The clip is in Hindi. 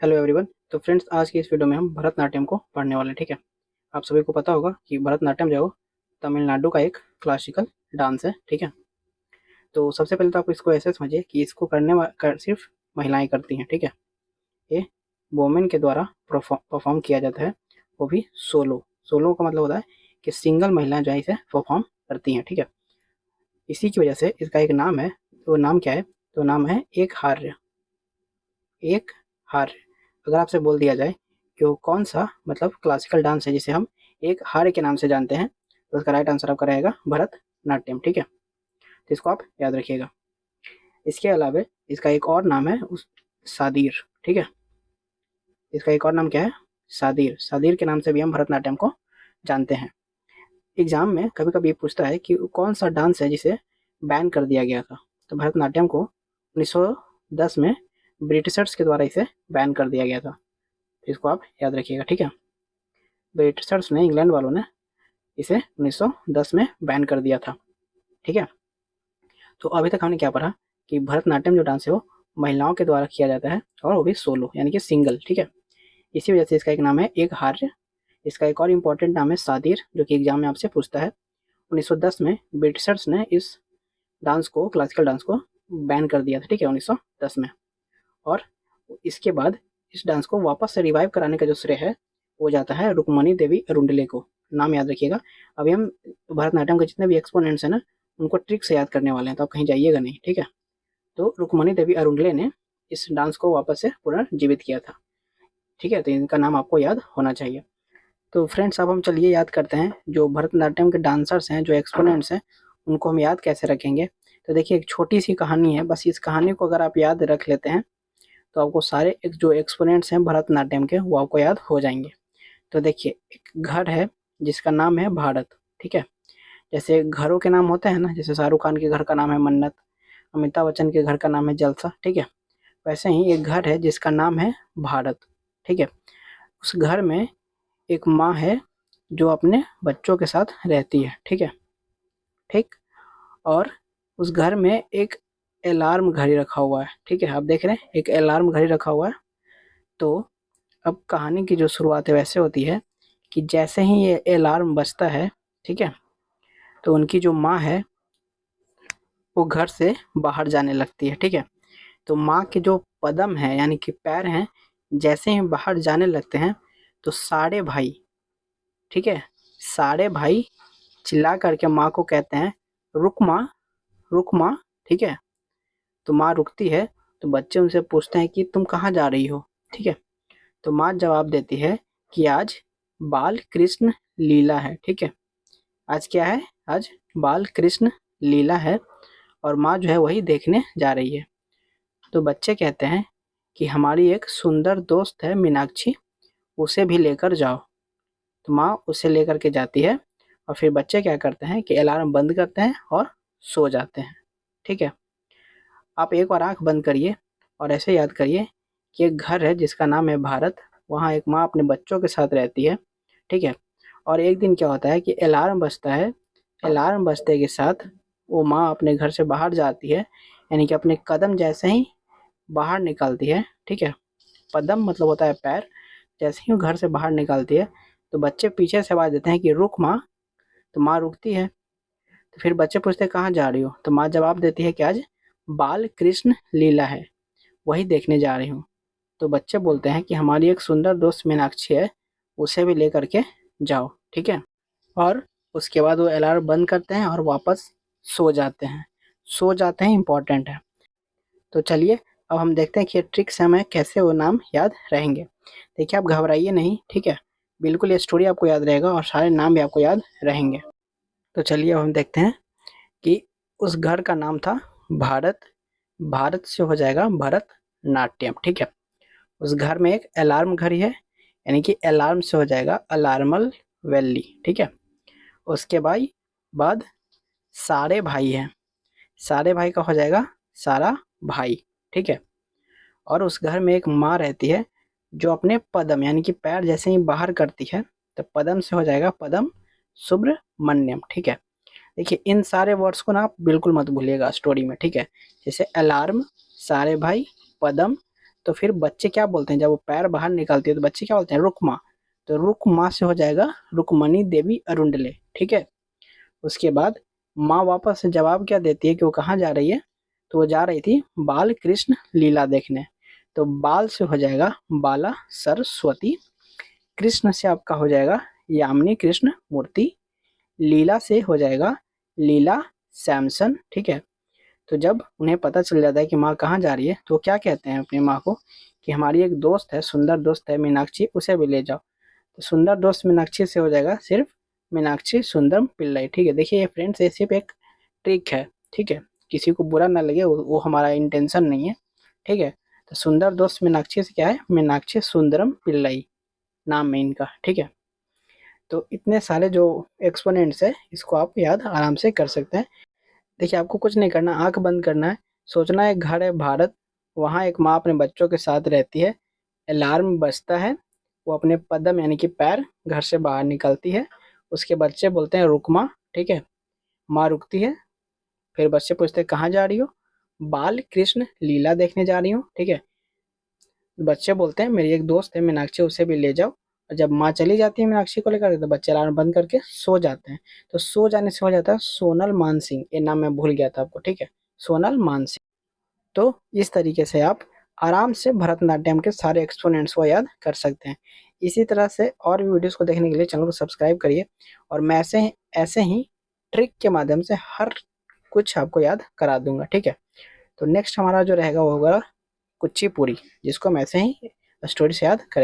Hello everyone. तो फ्रेंड्स, आज की इस वीडियो में हम भरतनाट्यम को पढ़ने वाले हैं। ठीक है। आप सभी को पता होगा कि भरतनाट्यम जो है वो तमिलनाडु का एक क्लासिकल डांस है। ठीक है। तो सबसे पहले तो आप इसको ऐसे समझिए कि इसको सिर्फ महिलाएं करती हैं। ठीक है। ये वोमेन के द्वारा परफॉर्म किया जाता है, वो भी सोलो। सोलो का मतलब होता है कि सिंगल महिलाएं जो है इसे परफॉर्म करती हैं। ठीक है। इसी की वजह से इसका एक नाम है। तो नाम क्या है? तो नाम है एक हार्य। एक हार्य। अगर आपसे बोल दिया जाए कि वो कौन सा मतलब क्लासिकल डांस है जिसे हम एक हार्य के नाम से जानते हैं, तो उसका राइट आंसर आपका रहेगा भरतनाट्यम। ठीक है। तो इसको आप याद रखिएगा। इसके अलावा इसका एक और नाम है उस सादीर। ठीक है। इसका एक और नाम क्या है? सादीर। सादीर के नाम से भी हम भरतनाट्यम को जानते हैं। एग्जाम में कभी कभी ये पूछता है कि कौन सा डांस है जिसे बैन कर दिया गया था। तो भरतनाट्यम को 1910 में ब्रिटिशर्स के द्वारा इसे बैन कर दिया गया था। इसको आप याद रखिएगा। ठीक है। ब्रिटिशर्स ने, इंग्लैंड वालों ने इसे 1910 में बैन कर दिया था। ठीक है। तो अभी तक हमने क्या पढ़ा कि भरतनाट्यम जो डांस है वो महिलाओं के द्वारा किया जाता है, और वो भी सोलो यानी कि सिंगल। ठीक है। इसी वजह से इसका एक नाम है एक हार्य। इसका एक और इम्पोर्टेंट नाम है सादीर, जो कि एग्जाम में आपसे पूछता है। 1910 में ब्रिटिशर्स ने इस डांस को, क्लासिकल डांस को बैन कर दिया था। ठीक है, 1910 में। और इसके बाद इस डांस को वापस से रिवाइव कराने का जो श्रेय है वो जाता है रुक्मणी देवी अरुंडले को। नाम याद रखिएगा। अभी हम भरतनाट्यम के जितने भी एक्सपोनेंट्स हैं ना, उनको ट्रिक से याद करने वाले हैं, तो आप कहीं जाइएगा नहीं। ठीक है। तो रुक्मणी देवी अरुंडले ने इस डांस को वापस से पुनर्जीवित किया था। ठीक है। तो इनका नाम आपको याद होना चाहिए। तो फ्रेंड्स, अब हम चलिए याद करते हैं जो भरतनाट्यम के डांसर्स हैं, जो एक्सपोनेंट्स हैं, उनको हम याद कैसे रखेंगे। तो देखिए, एक छोटी सी कहानी है। बस इस कहानी को अगर आप याद रख लेते हैं तो आपको सारे जो एक्सपोनेंट्स हैं भरतनाट्यम के, वो आपको याद हो जाएंगे। तो देखिए, एक घर है जिसका नाम है भारत। ठीक है। जैसे घरों के नाम होते हैं ना, जैसे शाहरुख खान के घर का नाम है मन्नत, अमिताभ बच्चन के घर का नाम है जलसा। ठीक है। वैसे ही एक घर है जिसका नाम है भारत। ठीक है। उस घर में एक माँ है जो अपने बच्चों के साथ रहती है। ठीक है। ठीक। और उस घर में एक अलार्म घड़ी रखा हुआ है। ठीक है। आप देख रहे हैं, एक अलार्म घड़ी रखा हुआ है। तो अब कहानी की जो शुरुआत है वैसे होती है कि जैसे ही ये अलार्म बजता है, ठीक है, तो उनकी जो माँ है वो घर से बाहर जाने लगती है। ठीक है। तो माँ के जो कदम है यानी कि पैर हैं, जैसे ही बाहर जाने लगते हैं तो सारे भाई, ठीक है, सारे भाई चिल्ला करके माँ को कहते हैं, रुक माँ, रुक माँ। ठीक है। तो माँ रुकती है। तो बच्चे उनसे पूछते हैं कि तुम कहाँ जा रही हो। ठीक है। तो माँ जवाब देती है कि आज बाल कृष्ण लीला है। ठीक है। आज क्या है? आज बाल कृष्ण लीला है, और माँ जो है वही देखने जा रही है। तो बच्चे कहते हैं कि हमारी एक सुंदर दोस्त है मीनाक्षी, उसे भी लेकर जाओ। तो माँ उसे लेकर के जाती है, और फिर बच्चे क्या करते हैं कि अलार्म बंद करते हैं और सो जाते हैं। ठीक है। आप एक बार आंख बंद करिए और ऐसे याद करिए कि एक घर है जिसका नाम है भारत, वहाँ एक माँ अपने बच्चों के साथ रहती है। ठीक है। और एक दिन क्या होता है कि अलार्म बजता है। अलार्म बजते के साथ वो माँ अपने घर से बाहर जाती है, यानी कि अपने कदम जैसे ही बाहर निकालती है। ठीक है। कदम मतलब होता है पैर। जैसे ही वो घर से बाहर निकालती है तो बच्चे पीछे से आवाज़ देते हैं कि रुक माँ। तो माँ रुकती है। तो फिर बच्चे पूछते हैं कहाँ जा रही हो। तो माँ जवाब देती है कि आज बाल कृष्ण लीला है, वही देखने जा रही हूँ। तो बच्चे बोलते हैं कि हमारी एक सुंदर दोस्त मीनाक्षी है, उसे भी लेकर के जाओ। ठीक है। और उसके बाद वो अलार्म बंद करते हैं और वापस सो जाते हैं। सो जाते हैं इम्पोर्टेंट है। तो चलिए, अब हम देखते हैं कि ये ट्रिक्स हमें कैसे वो नाम याद रहेंगे। देखिए, आप घबराइए नहीं। ठीक है। बिल्कुल ये स्टोरी आपको याद रहेगा और सारे नाम भी आपको याद रहेंगे। तो चलिए, अब हम देखते हैं कि उस घर का नाम था भारत। भारत से हो जाएगा भरत नाट्यम। ठीक है। उस घर में एक अलार्म घड़ी है, यानी कि अलार्म से हो जाएगा अलार्मल वैली। ठीक है। उसके बाद सारे भाई हैं। सारे भाई का हो जाएगा सारा भाई। ठीक है। और उस घर में एक माँ रहती है जो अपने पदम यानी कि पैर जैसे ही बाहर करती है, तो पदम से हो जाएगा पदम सुब्रमण्यम। ठीक है। देखिए, इन सारे वर्ड्स को ना आप बिल्कुल मत भूलिएगा स्टोरी में। ठीक है। जैसे अलार्म, सारे भाई, पदम, तो फिर बच्चे क्या बोलते हैं, जब वो पैर बाहर निकालती है तो बच्चे क्या बोलते हैं, रुकमा। तो रुकमा से हो जाएगा रुक्मणी देवी अरुंडले, ठीक है। उसके बाद माँ वापस से जवाब क्या देती है कि वो कहाँ जा रही है, तो वो जा रही थी बाल कृष्ण लीला देखने। तो बाल से हो जाएगा बाला सरस्वती, कृष्ण से आपका हो जाएगा यामिनी कृष्ण मूर्ति, लीला से हो जाएगा लीला सैमसन, ठीक है। तो जब उन्हें पता चल जाता है कि माँ कहाँ जा रही है, तो वो क्या कहते हैं अपनी माँ को कि हमारी एक दोस्त है, सुंदर दोस्त है मीनाक्षी, उसे भी ले जाओ। तो सुंदर दोस्त मीनाक्षी से हो जाएगा सिर्फ मीनाक्षी सुंदरम पिल्लाई, ठीक है। देखिए ये फ्रेंड्स, ये सिर्फ एक ट्रिक है, ठीक है, किसी को बुरा ना लगे, वो हमारा इंटेंशन नहीं है, ठीक है। तो सुंदर दोस्त मीनाक्षी से क्या है, मीनाक्षी सुंदरम पिल्लाई नाम है इनका, ठीक है। तो इतने सारे जो एक्सपोनेंट्स है इसको आप याद आराम से कर सकते हैं। देखिए आपको कुछ नहीं करना, आंख बंद करना है, सोचना है घर है भारत, वहाँ एक माँ अपने बच्चों के साथ रहती है, अलार्म बजता है, वो अपने पदम यानी कि पैर घर से बाहर निकलती है, उसके बच्चे बोलते हैं रुकमा, ठीक है। माँ रुकती है, फिर बच्चे पूछते हैं कहाँ जा रही हो, बाल कृष्ण लीला देखने जा रही हूँ, ठीक है। बच्चे बोलते हैं मेरी एक दोस्त है मीनाक्षी, उसे भी ले जाओ। और जब माँ चली जाती है मीनाक्षी को लेकर, तो बच्चे अलार्म बंद करके सो जाते हैं। तो सो जाने से हो जाता है सोनल मानसिंह, ये नाम मैं भूल गया था आपको, ठीक है, सोनल मानसिंह। तो इस तरीके से आप आराम से भरतनाट्यम के सारे एक्सपोनेंट्स को याद कर सकते हैं। इसी तरह से और भी वीडियोस को देखने के लिए चैनल को सब्सक्राइब करिए, और मैं ऐसे ही ट्रिक के माध्यम से हर कुछ आपको याद करा दूंगा, ठीक है। तो नेक्स्ट हमारा जो रहेगा वो होगा कुचिपुड़ी, जिसको हम ऐसे ही स्टोरी से याद करें।